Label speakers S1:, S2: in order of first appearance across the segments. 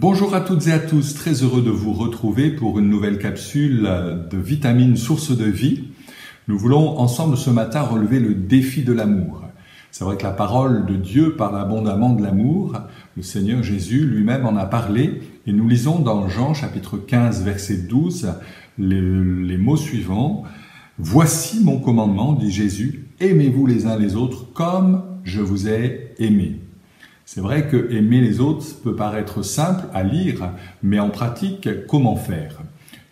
S1: Bonjour à toutes et à tous, très heureux de vous retrouver pour une nouvelle capsule de vitamines source de vie. Nous voulons ensemble ce matin relever le défi de l'amour. C'est vrai que la parole de Dieu parle abondamment de l'amour. Le Seigneur Jésus lui-même en a parlé et nous lisons dans Jean chapitre 15 verset 12 les mots suivants. « Voici mon commandement, dit Jésus, aimez-vous les uns les autres comme je vous ai aimé. » C'est vrai que aimer les autres peut paraître simple à lire, mais en pratique, comment faire?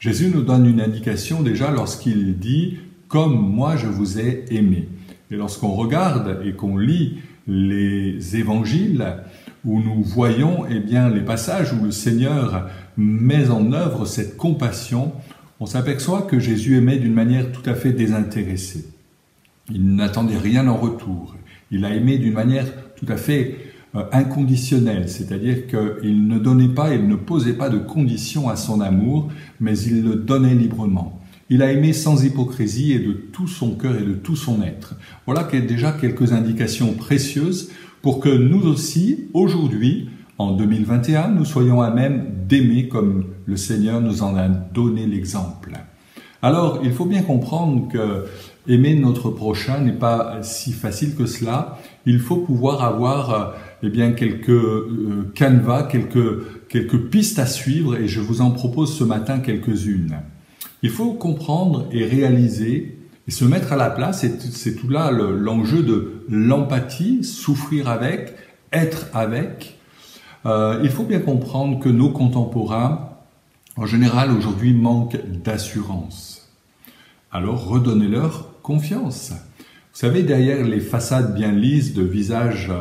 S1: Jésus nous donne une indication déjà lorsqu'il dit « comme moi je vous ai aimé ». Et lorsqu'on regarde et qu'on lit les évangiles, où nous voyons les passages où le Seigneur met en œuvre cette compassion, on s'aperçoit que Jésus aimait d'une manière tout à fait désintéressée. Il n'attendait rien en retour. Il a aimé d'une manière tout à fait inconditionnel, c'est-à-dire qu'il ne donnait pas, il ne posait pas de conditions à son amour, mais il le donnait librement. Il a aimé sans hypocrisie et de tout son cœur et de tout son être. Voilà déjà quelques indications précieuses pour que nous aussi, aujourd'hui, en 2021, nous soyons à même d'aimer comme le Seigneur nous en a donné l'exemple. Alors, il faut bien comprendre que aimer notre prochain n'est pas si facile que cela. Il faut pouvoir avoir quelques canevas, quelques pistes à suivre et je vous en propose ce matin quelques-unes. Il faut comprendre et réaliser et se mettre à la place, et c'est tout là l'enjeu de l'empathie, souffrir avec, être avec. Il faut bien comprendre que nos contemporains, en général aujourd'hui, manquent d'assurance. Alors redonnez-leur confiance. Vous savez, derrière les façades bien lisses de visages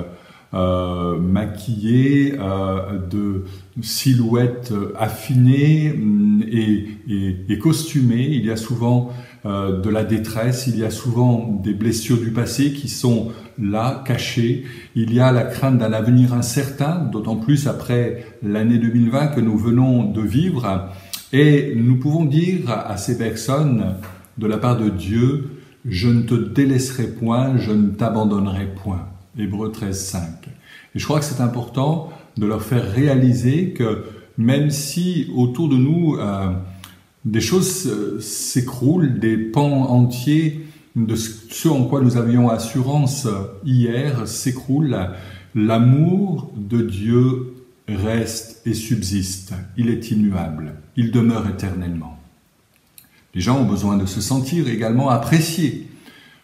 S1: maquillés, de silhouettes affinées et costumées, il y a souvent de la détresse, il y a souvent des blessures du passé qui sont là, cachées. Il y a la crainte d'un avenir incertain, d'autant plus après l'année 2020 que nous venons de vivre. Et nous pouvons dire à ces personnes, de la part de Dieu, « Je ne te délaisserai point, je ne t'abandonnerai point ». Hébreux 13, 5. Et je crois que c'est important de leur faire réaliser que même si autour de nous des choses s'écroulent, des pans entiers de ce en quoi nous avions assurance hier s'écroulent, l'amour de Dieu reste et subsiste. Il est immuable, il demeure éternellement. Les gens ont besoin de se sentir également appréciés.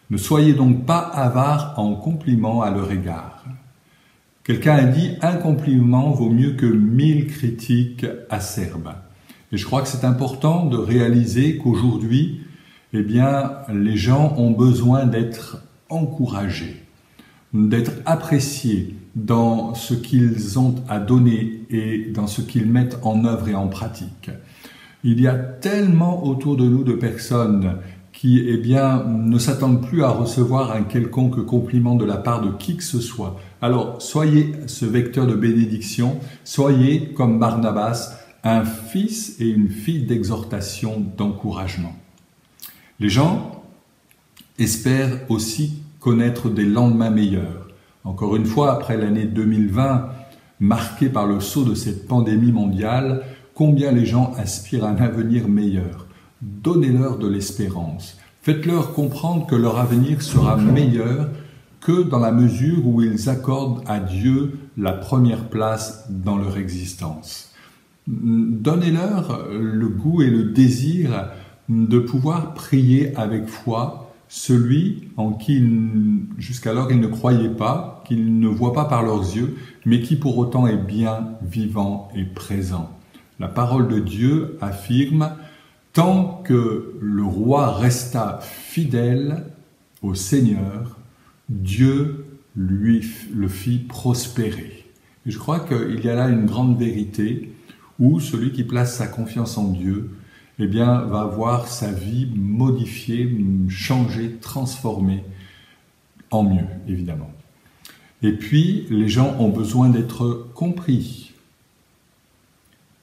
S1: Ne soyez donc pas avares en compliments à leur égard. Quelqu'un a dit « un compliment vaut mieux que 1000 critiques acerbes ». Et je crois que c'est important de réaliser qu'aujourd'hui, les gens ont besoin d'être encouragés, d'être appréciés dans ce qu'ils ont à donner et dans ce qu'ils mettent en œuvre et en pratique. Il y a tellement autour de nous de personnes qui ne s'attendent plus à recevoir un quelconque compliment de la part de qui que ce soit. Alors, soyez ce vecteur de bénédiction, soyez comme Barnabas, un fils et une fille d'exhortation, d'encouragement. Les gens espèrent aussi connaître des lendemains meilleurs. Encore une fois, après l'année 2020, marquée par le sceau de cette pandémie mondiale, combien les gens aspirent à un avenir meilleur. Donnez-leur de l'espérance. Faites-leur comprendre que leur avenir sera meilleur que dans la mesure où ils accordent à Dieu la première place dans leur existence. Donnez-leur le goût et le désir de pouvoir prier avec foi celui en qui jusqu'alors ils ne croyaient pas, qu'ils ne voient pas par leurs yeux, mais qui pour autant est bien vivant et présent. La parole de Dieu affirme « Tant que le roi resta fidèle au Seigneur, Dieu le fit prospérer. » Et je crois qu'il y a là une grande vérité où celui qui place sa confiance en Dieu va voir sa vie modifiée, changée, transformée, en mieux, évidemment. Et puis, les gens ont besoin d'être compris.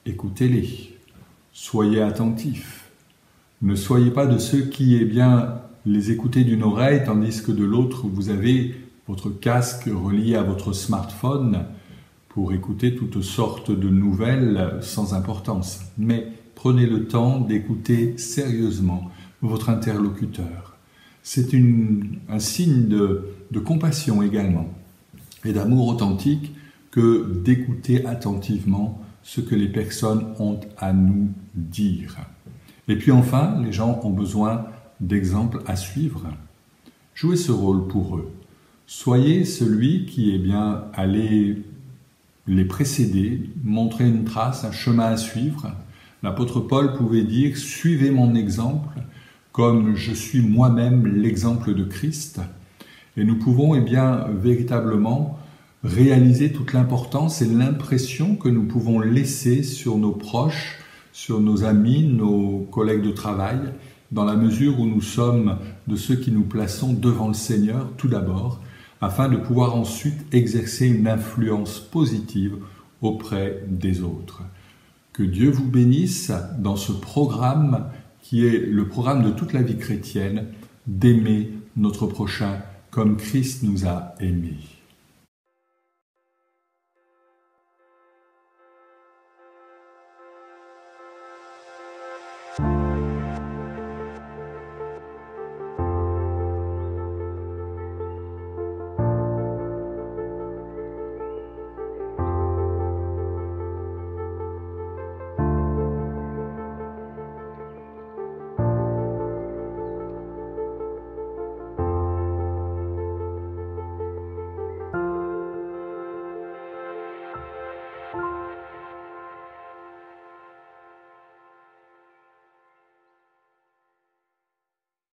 S1: Écoutez-les, soyez attentifs. Ne soyez pas de ceux qui, les écoutez d'une oreille, tandis que de l'autre, vous avez votre casque relié à votre smartphone pour écouter toutes sortes de nouvelles sans importance. Mais prenez le temps d'écouter sérieusement votre interlocuteur. C'est un signe de compassion également et d'amour authentique que d'écouter attentivement ce que les personnes ont à nous dire. Et puis enfin, les gens ont besoin d'exemples à suivre. Jouez ce rôle pour eux. Soyez celui qui est bien allé les précéder, montrer une trace, un chemin à suivre. L'apôtre Paul pouvait dire « Suivez mon exemple, comme je suis moi-même l'exemple de Christ ». Et nous pouvons bien véritablement réaliser toute l'importance et l'impression que nous pouvons laisser sur nos proches, sur nos amis, nos collègues de travail, dans la mesure où nous sommes de ceux qui nous plaçons devant le Seigneur tout d'abord, afin de pouvoir ensuite exercer une influence positive auprès des autres. Que Dieu vous bénisse dans ce programme qui est le programme de toute la vie chrétienne, d'aimer notre prochain comme Christ nous a aimés.